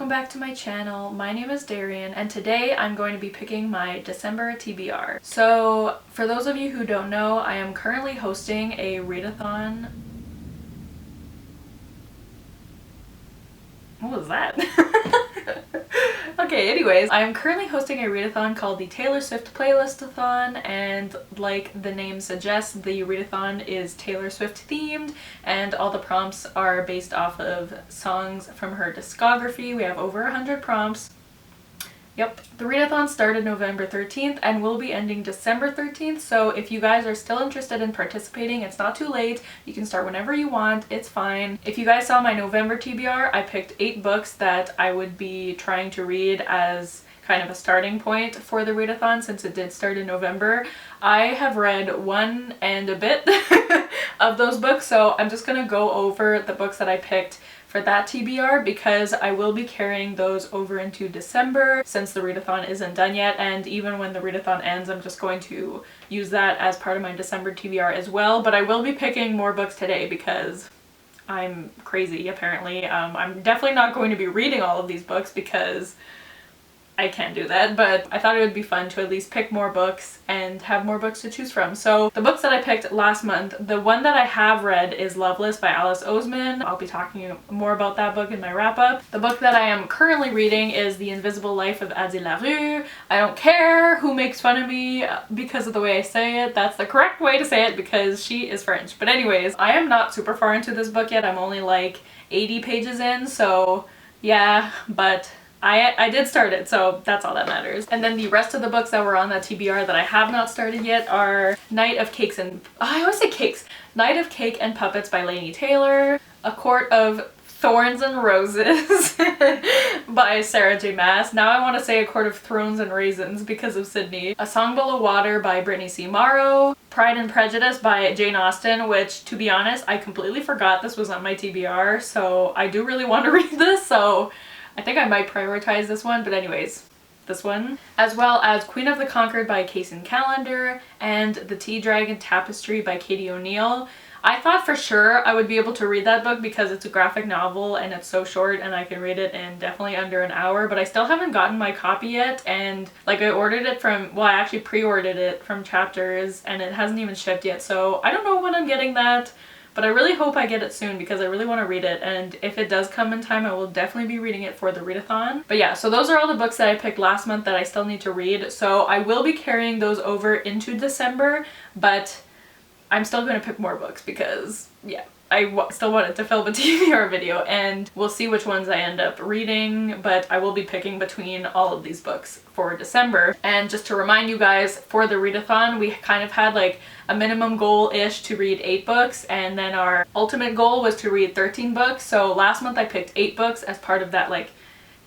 welcome back to my channel. My name is Darian and today I'm going to be picking my December TBR. So for those of you who don't know, I am currently hosting a readathon. What was that? Okay, anyways, I am currently hosting a readathon called the Taylor Swift Playlistathon, and like the name suggests, the readathon is Taylor Swift themed, and all the prompts are based off of songs from her discography. We have over 100 prompts. Yep. The readathon started November 13th and will be ending December 13th, so if you guys are still interested in participating, it's not too late. You can start whenever you want, it's fine. If you guys saw my November TBR, I picked 8 books that I would be trying to read as kind of a starting point for the readathon since it did start in November. I have read one and a bit of those books, so I'm just gonna go over the books that I picked for that TBR because I will be carrying those over into December since the readathon isn't done yet, and even when the readathon ends I'm just going to use that as part of my December TBR as well. But I will be picking more books today because I'm crazy apparently. I'm definitely not going to be reading all of these books because I can't do that, but I thought it would be fun to at least pick more books and have more books to choose from. So the books that I picked last month, the one that I have read is Loveless by Alice Oseman. I'll be talking more about that book in my wrap-up. The book that I am currently reading is The Invisible Life of Addie LaRue. I don't care who makes fun of me because of the way I say it. That's the correct way to say it because she is French. But anyways, I am not super far into this book yet. I'm only like 80 pages in, so yeah, but I did start it, so that's all that matters. And then the rest of the books that were on that TBR that I have not started yet are Night of Cake and Puppets by Laini Taylor, A Court of Thorns and Roses by Sarah J. Maas. Now I want to say A Court of Thrones and Raisins because of Sydney. A Song Below Water by Brittany C. Morrow. Pride and Prejudice by Jane Austen, which, to be honest, I completely forgot this was on my TBR, so I do really want to read this, so I think I might prioritize this one, but anyways, this one. As well as Queen of the Conquered by Kaysen Callender and The Tea Dragon Tapestry by Katie O'Neill. I thought for sure I would be able to read that book because it's a graphic novel and it's so short and I can read it in definitely under an hour, but I still haven't gotten my copy yet, and like I ordered it from, well, I actually pre-ordered it from Chapters and it hasn't even shipped yet, so I don't know when I'm getting that. But I really hope I get it soon because I really want to read it, and if it does come in time I will definitely be reading it for the readathon. But yeah, so those are all the books that I picked last month that I still need to read, so I will be carrying those over into December, but I'm still going to pick more books because yeah, I still wanted to film a TBR video, and we'll see which ones I end up reading, but I will be picking between all of these books for December. And just to remind you guys, for the readathon we kind of had like a minimum goal-ish to read 8 books, and then our ultimate goal was to read 13 books. So last month I picked 8 books as part of that like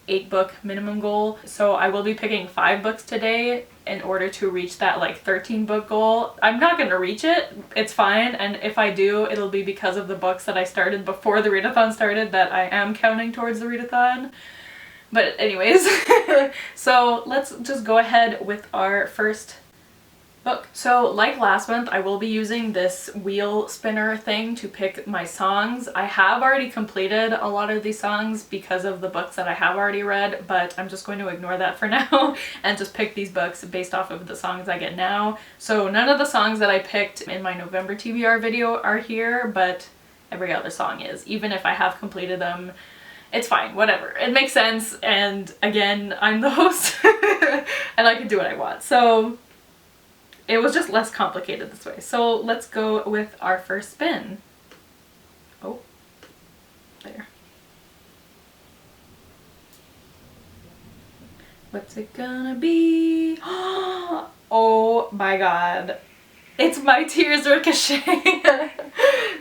8-book minimum goal. So I will be picking 5 books today in order to reach that like 13-book goal. I'm not gonna reach it, it's fine, and if I do, it'll be because of the books that I started before the readathon started that I am counting towards the readathon. But anyways, so let's just go ahead with our first book. So like last month, I will be using this wheel spinner thing to pick my songs. I have already completed a lot of these songs because of the books that I have already read, but I'm just going to ignore that for now and just pick these books based off of the songs I get now. So none of the songs that I picked in my November TBR video are here, but every other song is. Even if I have completed them, it's fine, whatever. It makes sense, and again, I'm the host and I can do what I want. So it was just less complicated this way. So let's go with our first spin. Oh, there. What's it gonna be? Oh my god. It's My Tears Ricochet.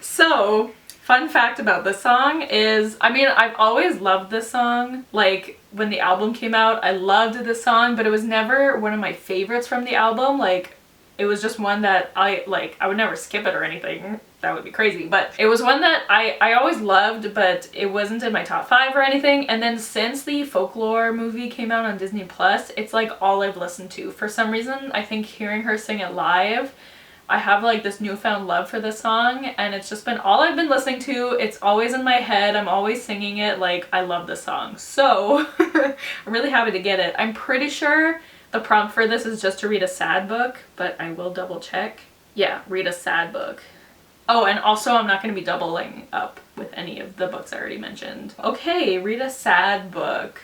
So, fun fact about this song is, I mean, I've always loved this song. Like, when the album came out, I loved this song, but it was never one of my favorites from the album. Like, it was just one that I would never skip it or anything. That would be crazy. But it was one that I always loved, but it wasn't in my top 5 or anything. And then since the Folklore movie came out on Disney Plus, it's like all I've listened to. For some reason, I think hearing her sing it live I have like this newfound love for this song, and it's just been all I've been listening to. It's always in my head. I'm always singing it. Like, I love this song. So I'm really happy to get it. I'm pretty sure the prompt for this is just to read a sad book, but I will double check. Yeah, read a sad book. Oh, and also I'm not going to be doubling up with any of the books I already mentioned. Okay, read a sad book.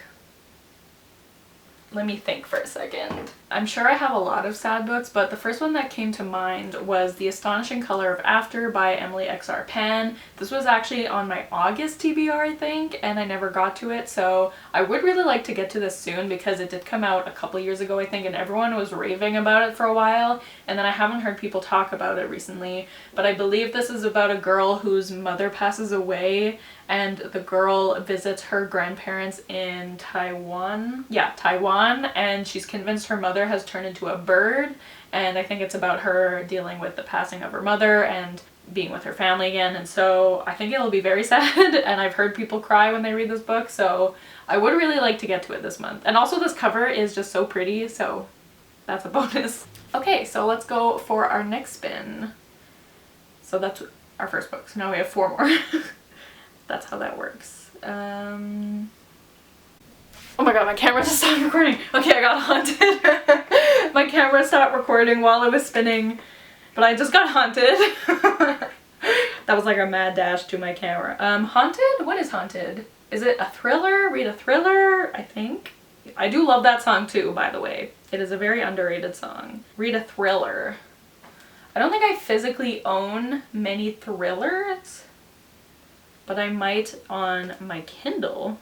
Let me think for a second. I'm sure I have a lot of sad books, but the first one that came to mind was The Astonishing Color of After by Emily X.R. Pan. This was actually on my August TBR, I think, and I never got to it, so I would really like to get to this soon because it did come out a couple years ago, I think, and everyone was raving about it for a while, and then I haven't heard people talk about it recently. But I believe this is about a girl whose mother passes away, and the girl visits her grandparents in Taiwan. Yeah, Taiwan, and she's convinced her mother has turned into a bird, and I think it's about her dealing with the passing of her mother and being with her family again. And so I think it'll be very sad, and I've heard people cry when they read this book, so I would really like to get to it this month. And also this cover is just so pretty, so that's a bonus. Okay, so let's go for our next spin. So that's our first book, so now we have 4 more. That's how that works. Oh my god, my camera just stopped recording. Okay, I got haunted. My camera stopped recording while it was spinning, but I just got haunted. That was like a mad dash to my camera. Haunted? What is Haunted? Is it a thriller? Read a thriller, I think. I do love that song too, by the way. It is a very underrated song. Read a thriller. I don't think I physically own many thrillers, but I might on my Kindle.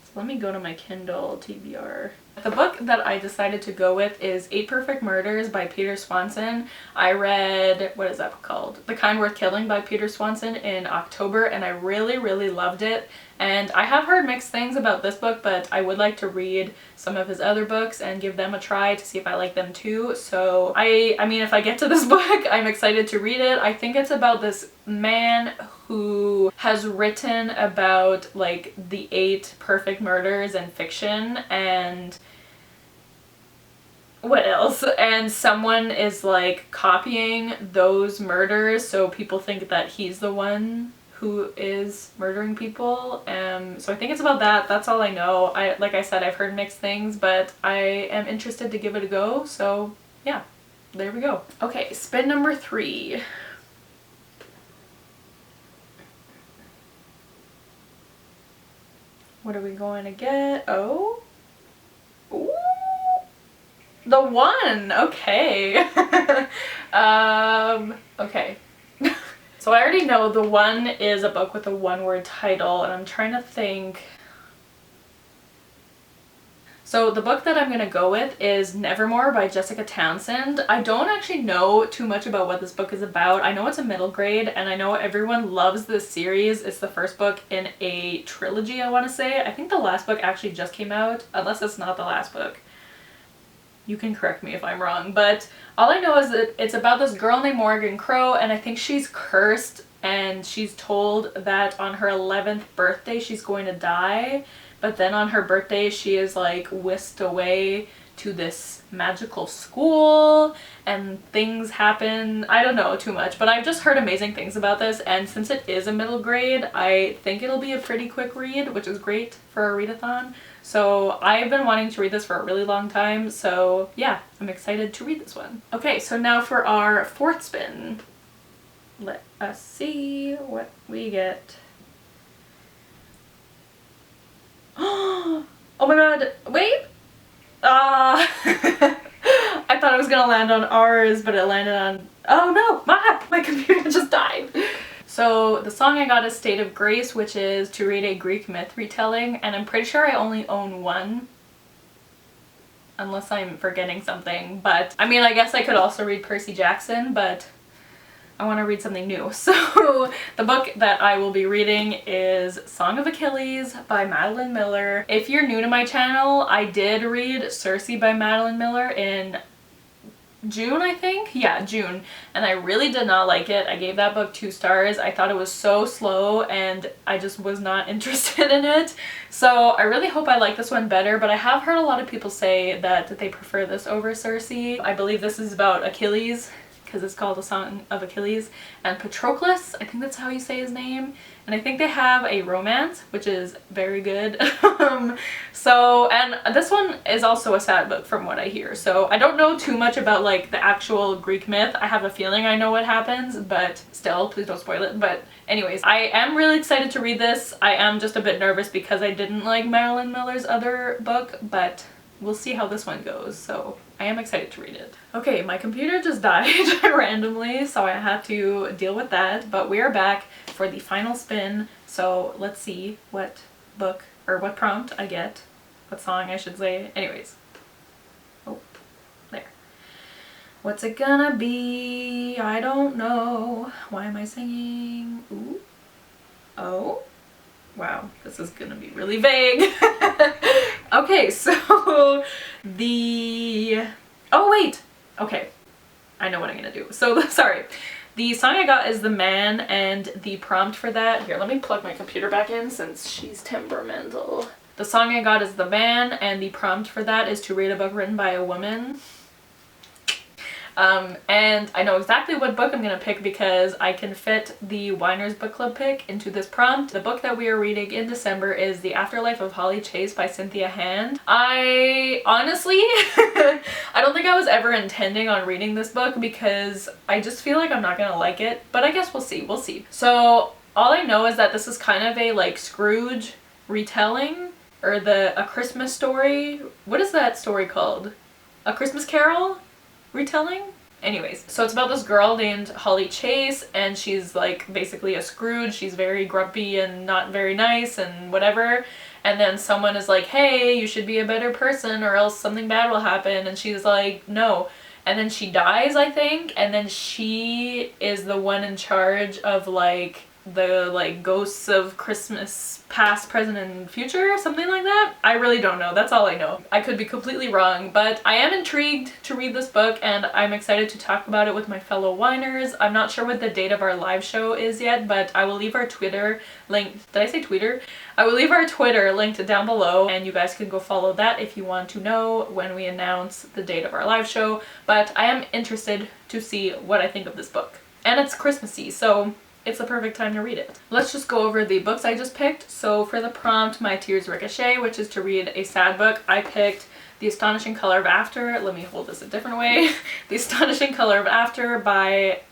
So let me go to my Kindle TBR. The book that I decided to go with is 8 Perfect Murders by Peter Swanson. I read, what is that book called? The Kind Worth Killing by Peter Swanson in October, and I really, really loved it. And I have heard mixed things about this book, but I would like to read some of his other books and give them a try to see if I like them too. So I mean, if I get to this book, I'm excited to read it. I think it's about this man who has written about like the 8 perfect murders in fiction, and what else? And someone is like copying those murders, so people think that he's the one who is murdering people. So I think it's about that. That's all I know. Like I said, I've heard mixed things, but I am interested to give it a go. So yeah, there we go. Okay, spin number 3. What are we going to get? Oh. Ooh. The One. Okay. Okay. So I already know The One is a book with a 1-word title, and I'm trying to think. So the book that I'm going to go with is Nevermoor by Jessica Townsend. I don't actually know too much about what this book is about. I know it's a middle grade, and I know everyone loves this series. It's the first book in a trilogy, I want to say. I think the last book actually just came out, unless it's not the last book. You can correct me if I'm wrong, but all I know is that it's about this girl named Morgan Crow, and I think she's cursed, and she's told that on her 11th birthday she's going to die, but then on her birthday she is like whisked away to this magical school, and things happen. I don't know too much, but I've just heard amazing things about this, and since it is a middle grade, I think it'll be a pretty quick read, which is great for a readathon. So I've been wanting to read this for a really long time, so yeah, I'm excited to read this one. Okay, so now for our 4th spin. Let us see what we get. Oh my god, wait! I thought it was gonna land on ours, but it landed on... Oh no! My computer just died! So the song I got is State of Grace, which is to read a Greek myth retelling, and I'm pretty sure I only own one, unless I'm forgetting something. But I mean, I guess I could also read Percy Jackson, but I want to read something new. So the book that I will be reading is Song of Achilles by Madeline Miller. If you're new to my channel, I did read Circe by Madeline Miller in June, I think? Yeah, June. And I really did not like it. I gave that book 2 stars. I thought it was so slow and I just was not interested in it. So I really hope I like this one better, but I have heard a lot of people say that they prefer this over Circe. I believe this is about Achilles, because it's called A Song of Achilles, and Patroclus, I think that's how you say his name, and I think they have a romance, which is very good. So, and this one is also a sad book from what I hear, so I don't know too much about like the actual Greek myth. I have a feeling I know what happens, but still, please don't spoil it. But anyways, I am really excited to read this. I am just a bit nervous because I didn't like Marilyn Miller's other book, but we'll see how this one goes, so I am excited to read it. Okay, my computer just died randomly, so I had to deal with that, but we are back for the final spin, so let's see what book, or what prompt I get, what song I should say. Anyways. Oh, there. What's it gonna be? I don't know. Why am I singing? Ooh. Oh. Wow, this is gonna be really vague. Okay, so oh wait, okay, I know what I'm gonna do. So sorry, the song I got is The Man, and the prompt for that, here, let me plug my computer back in since she's temperamental. The song I got is The Man, and the prompt for that is to read a book written by a woman. And I know exactly what book I'm gonna pick because I can fit the Winer's Book Club pick into this prompt. The book that we are reading in December is The Afterlife of Holly Chase by Cynthia Hand. I honestly, I don't think I was ever intending on reading this book because I just feel like I'm not gonna like it, but I guess we'll see, we'll see. So all I know is that this is kind of a like Scrooge retelling, or A Christmas Story. What is that story called? A Christmas Carol? Retelling? Anyways, so it's about this girl named Holly Chase, and she's like basically a Scrooge. She's very grumpy and not very nice and whatever, and then someone is like, hey, you should be a better person or else something bad will happen, and she's like, no. And then she dies, I think, and then she is the one in charge of like the like ghosts of Christmas past, present, and future, something like that. I really don't know, that's all I know. I could be completely wrong, but I am intrigued to read this book and I'm excited to talk about it with my fellow whiners. I'm not sure what the date of our live show is yet, but I will leave our Twitter link, did I say Twitter? I will leave our Twitter linked down below, and you guys can go follow that if you want to know when we announce the date of our live show, but I am interested to see what I think of this book. And it's Christmassy, so it's the perfect time to read it. Let's just go over the books I just picked. So for the prompt, My Tears Ricochet, which is to read a sad book, I picked The Astonishing Color of After. Let me hold this a different way. The Astonishing Color of After by,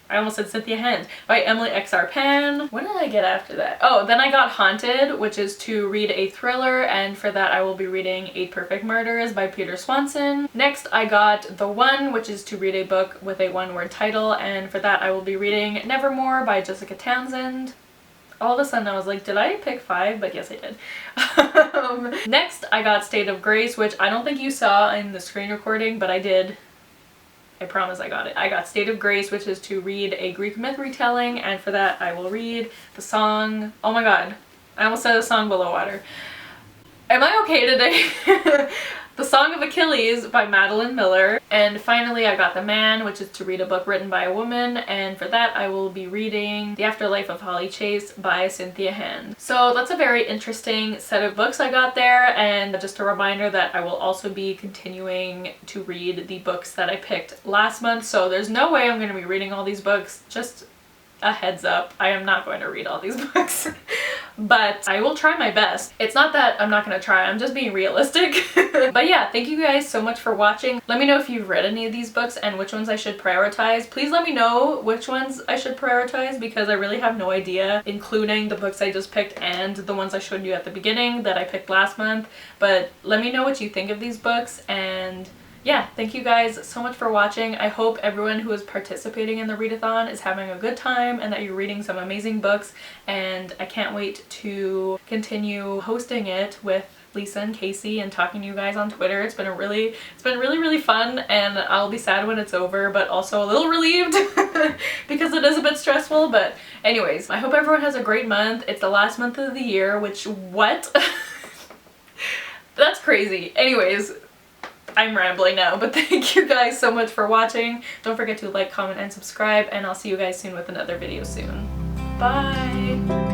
I almost said Cynthia Hand, by Emily X.R. Pan. What did I get after that? Oh, then I got Haunted, which is to read a thriller, and for that I will be reading 8 Perfect Murders by Peter Swanson. Next I got The One, which is to read a book with a one-word title, and for that I will be reading Nevermoor by Jessica Townsend. All of a sudden I was like, did I pick 5? But yes, I did. Next I got State of Grace, which I don't think you saw in the screen recording, but I did. I promise I got it. I got State of Grace, which is to read a Greek myth retelling, and for that I will read the song, oh my god, I almost said A Song Below Water. Am I okay today? The Song of Achilles by Madeline Miller. And finally I got The Man, which is to read a book written by a woman, and for that I will be reading The Afterlife of Holly Chase by Cynthia Hand. So that's a very interesting set of books I got there, and just a reminder that I will also be continuing to read the books that I picked last month, so there's no way I'm going to be reading all these books. Just a heads up, I am not going to read all these books. But I will try my best. It's not that I'm not gonna try, I'm just being realistic. But yeah, thank you guys so much for watching. Let me know if you've read any of these books and which ones I should prioritize. Please let me know which ones I should prioritize because I really have no idea, including the books I just picked and the ones I showed you at the beginning that I picked last month. But let me know what you think of these books, and yeah, thank you guys so much for watching. I hope everyone who is participating in the readathon is having a good time and that you're reading some amazing books, and I can't wait to continue hosting it with Lisa and Casey and talking to you guys on Twitter. It's been really fun, and I'll be sad when it's over, but also a little relieved because it is a bit stressful. But anyways, I hope everyone has a great month. It's the last month of the year, which, what? That's crazy. Anyways, I'm rambling now, but thank you guys so much for watching. Don't forget to like, comment, and subscribe, and I'll see you guys soon with another video soon. Bye!